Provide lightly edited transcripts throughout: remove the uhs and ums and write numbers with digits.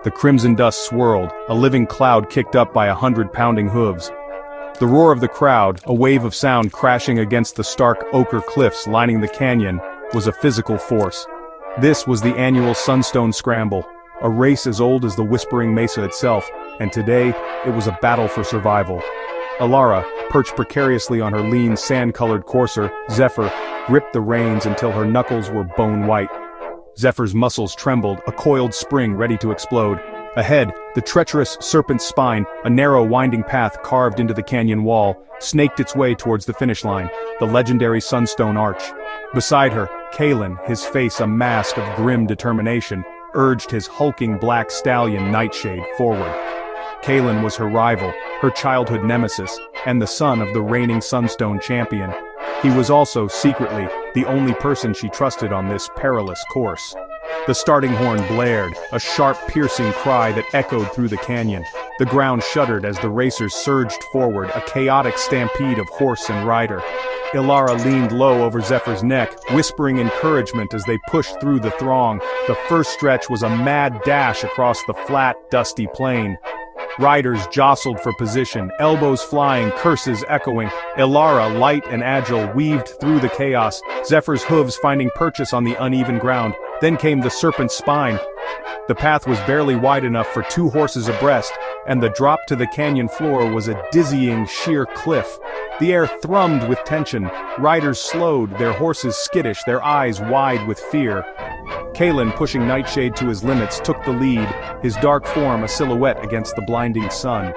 The crimson dust swirled, a living cloud kicked up by 100 pounding hooves. The roar of the crowd, a wave of sound crashing against the stark ochre cliffs lining the canyon, was a physical force. This was the annual Sunstone Scramble, a race as old as the Whispering Mesa itself, and today, it was a battle for survival. Alara, perched precariously on her lean, sand-colored courser, Zephyr, gripped the reins until her knuckles were bone-white. Zephyr's muscles trembled, a coiled spring ready to explode. Ahead, the treacherous serpent's spine, a narrow winding path carved into the canyon wall, snaked its way towards the finish line, the legendary Sunstone Arch. Beside her, Kalen, his face a mask of grim determination, urged his hulking black stallion Nightshade forward. Kalen was her rival, her childhood nemesis, and the son of the reigning Sunstone champion. He was also, secretly, the only person she trusted on this perilous course. The starting horn blared, a sharp, piercing cry that echoed through the canyon. The ground shuddered as the racers surged forward, a chaotic stampede of horse and rider. Ilara leaned low over Zephyr's neck, whispering encouragement as they pushed through the throng. The first stretch was a mad dash across the flat, dusty plain. Riders jostled for position, elbows flying, curses echoing. Ilara, light and agile, weaved through the chaos, Zephyr's hooves finding purchase on the uneven ground. Then came the serpent's spine. The path was barely wide enough for two horses abreast, and the drop to the canyon floor was a dizzying, sheer cliff. The air thrummed with tension. Riders slowed, their horses skittish, their eyes wide with fear. Kalen, pushing Nightshade to his limits, took the lead, his dark form a silhouette against the blinding sun.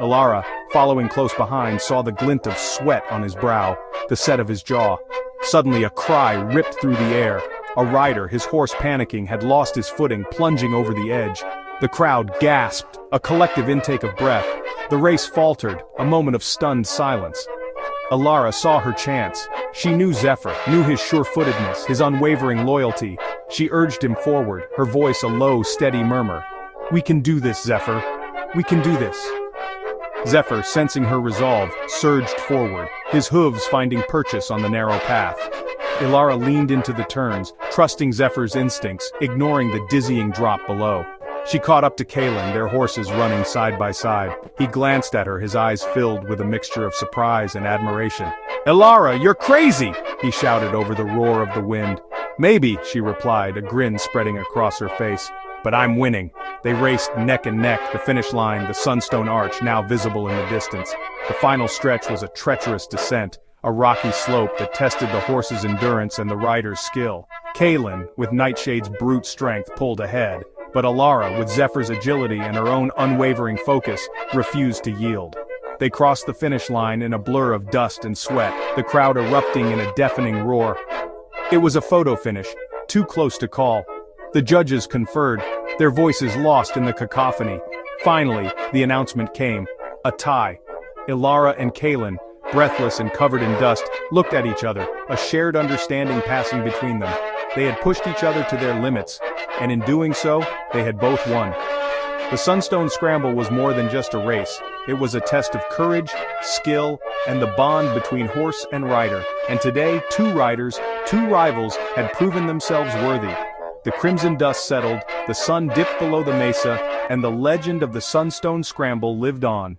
Ilara, following close behind, saw the glint of sweat on his brow, the set of his jaw. Suddenly a cry ripped through the air. A rider, his horse panicking, had lost his footing, plunging over the edge. The crowd gasped, a collective intake of breath. The race faltered, a moment of stunned silence. Ilara saw her chance. She knew Zephyr, knew his sure-footedness, his unwavering loyalty. She urged him forward, her voice a low, steady murmur. "We can do this, Zephyr. We can do this." Zephyr, sensing her resolve, surged forward, his hooves finding purchase on the narrow path. Ilara leaned into the turns, trusting Zephyr's instincts, ignoring the dizzying drop below. She caught up to Kalen, their horses running side by side. He glanced at her, his eyes filled with a mixture of surprise and admiration. "Ilara, you're crazy!" he shouted over the roar of the wind. "Maybe," she replied, a grin spreading across her face. "But I'm winning." They raced neck and neck, the finish line, the Sunstone Arch now visible in the distance. The final stretch was a treacherous descent, a rocky slope that tested the horse's endurance and the rider's skill. Kalen, with Nightshade's brute strength, pulled ahead, but Ilara, with Zephyr's agility and her own unwavering focus, refused to yield. They crossed the finish line in a blur of dust and sweat, the crowd erupting in a deafening roar. It was a photo finish, too close to call. The judges conferred, their voices lost in the cacophony. Finally, the announcement came. A tie. Ilara and Kalen, breathless and covered in dust, looked at each other, a shared understanding passing between them. They had pushed each other to their limits, and in doing so, they had both won. The Sunstone Scramble was more than just a race. It was a test of courage, skill, and the bond between horse and rider. And today, two riders, two rivals, had proven themselves worthy. The crimson dust settled, the sun dipped below the mesa, and the legend of the Sunstone Scramble lived on.